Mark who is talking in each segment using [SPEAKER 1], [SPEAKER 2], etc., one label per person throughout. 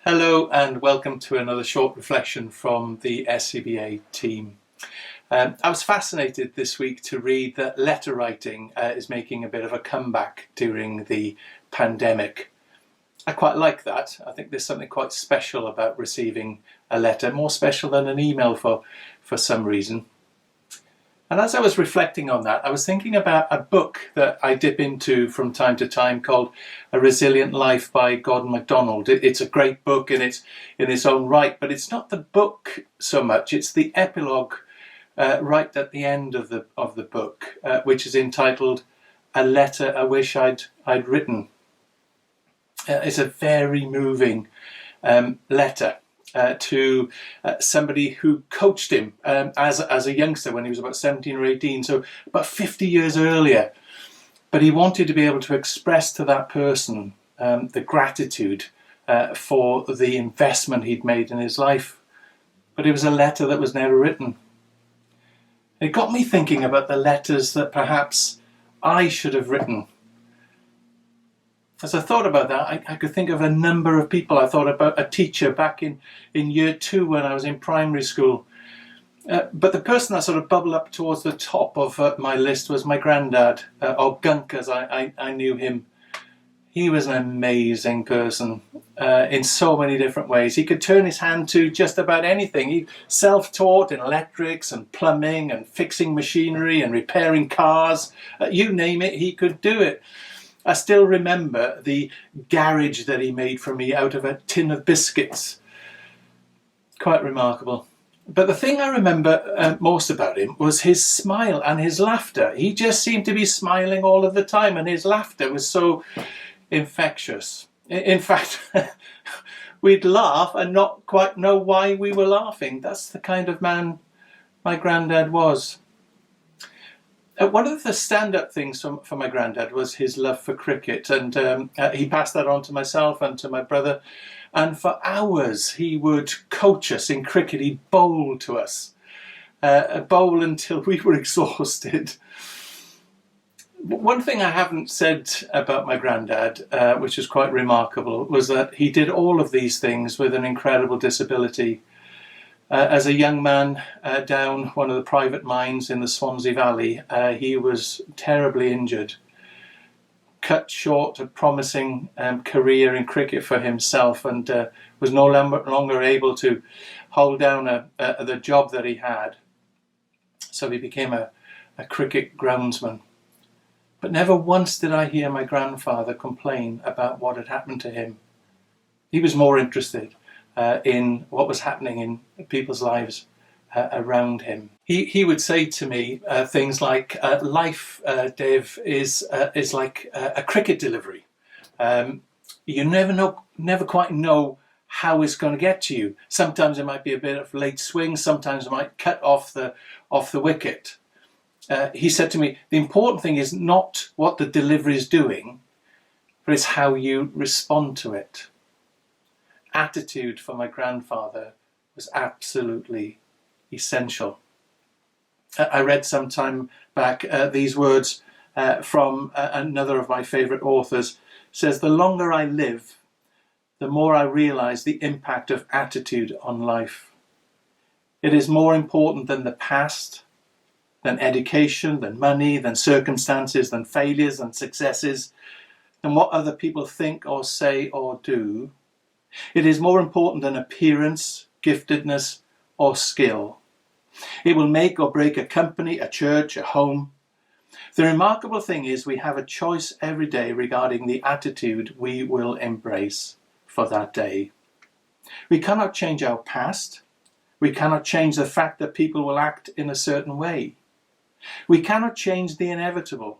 [SPEAKER 1] Hello and welcome to another short reflection from the SCBA team. I was fascinated this week to read that letter writing is making a bit of a comeback during the pandemic. I quite like that. I think there's something quite special about receiving a letter, more special than an email for some reason. And as I was reflecting on that, I was thinking about a book that I dip into from time to time called A Resilient Life by Gordon MacDonald. It's a great book in its own right, but it's not the book so much, it's the epilogue right at the end of the book, which is entitled A Letter I Wish I'd Written. It's a very moving letter. To somebody who coached him as a youngster when he was about 17 or 18, so about 50 years earlier. But he wanted to be able to express to that person the gratitude for the investment he'd made in his life. But it was a letter that was never written. It got me thinking about the letters that perhaps I should have written. As I thought about that, I could think of a number of people. I thought about a teacher back in year 2 when I was in primary school. But the person that sort of bubbled up towards the top of my list was my granddad, or Gunk as I knew him. He was an amazing person in so many different ways. He could turn his hand to just about anything. He self-taught in electrics and plumbing and fixing machinery and repairing cars. You name it, he could do it. I still remember the garage that he made for me out of a tin of biscuits. Quite remarkable. But the thing I remember most about him was his smile and his laughter. He just seemed to be smiling all of the time, and his laughter was so infectious. In fact, we'd laugh and not quite know why we were laughing. That's the kind of man my granddad was. One of the stand-up things for my granddad was his love for cricket, and he passed that on to myself and to my brother. And for hours he would coach us in cricket. He'd bowl to us, bowl until we were exhausted. One thing I haven't said about my granddad, which is quite remarkable, was that he did all of these things with an incredible disability. As a young man down one of the private mines in the Swansea Valley, he was terribly injured, cut short a promising career in cricket for himself, and was no longer able to hold down the job that he had. So he became a cricket groundsman. But never once did I hear my grandfather complain about what had happened to him. He was more interested in what was happening in people's lives around him. He would say to me things like, life, Dave, is like a cricket delivery. You never quite know how it's going to get to you. Sometimes it might be a bit of late swing, sometimes it might cut off the wicket. He said to me, the important thing is not what the delivery is doing, but it's how you respond to it. Attitude for my grandfather was absolutely essential. I read some time back these words from another of my favourite authors. It says, the longer I live, the more I realise the impact of attitude on life. It is more important than the past, than education, than money, than circumstances, than failures, than successes, than what other people think or say or do. It is more important than appearance, giftedness, or skill. It will make or break a company, a church, a home. The remarkable thing is we have a choice every day regarding the attitude we will embrace for that day. We cannot change our past. We cannot change the fact that people will act in a certain way. We cannot change the inevitable.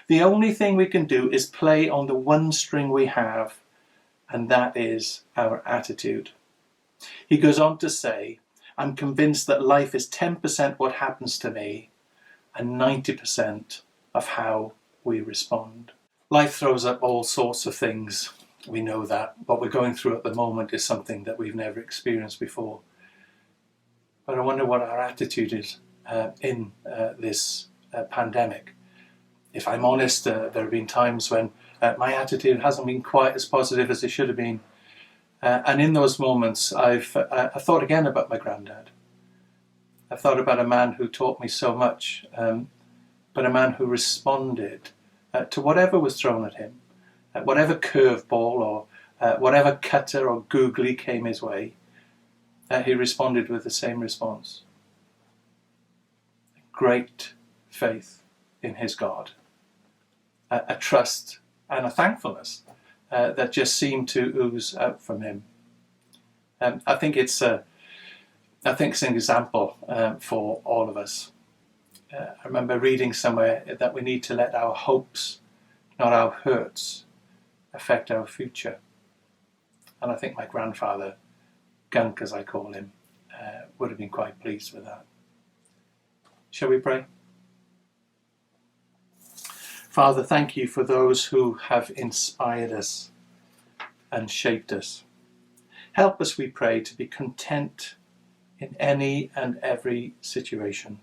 [SPEAKER 1] The only thing we can do is play on the one string we have, and that is our attitude. He goes on to say, I'm convinced that life is 10% what happens to me and 90% of how we respond. Life throws up all sorts of things. We know that. What we're going through at the moment is something that we've never experienced before. But I wonder what our attitude is in this pandemic. If I'm honest, there have been times when my attitude hasn't been quite as positive as it should have been. And in those moments, I've thought again about my granddad. I've thought about a man who taught me so much, but a man who responded to whatever was thrown at him, whatever curveball or whatever cutter or googly came his way, he responded with the same response. Great faith in his God, a trust and a thankfulness that just seemed to ooze out from him. I think it's an example for all of us. I remember reading somewhere that we need to let our hopes, not our hurts, affect our future. And I think my grandfather, Gunk as I call him, would have been quite pleased with that. Shall we pray? Father, thank you for those who have inspired us and shaped us. Help us, we pray, to be content in any and every situation.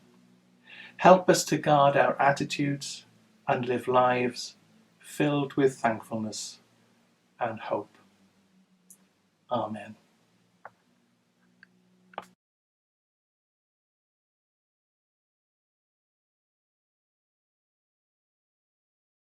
[SPEAKER 1] Help us to guard our attitudes and live lives filled with thankfulness and hope. Amen.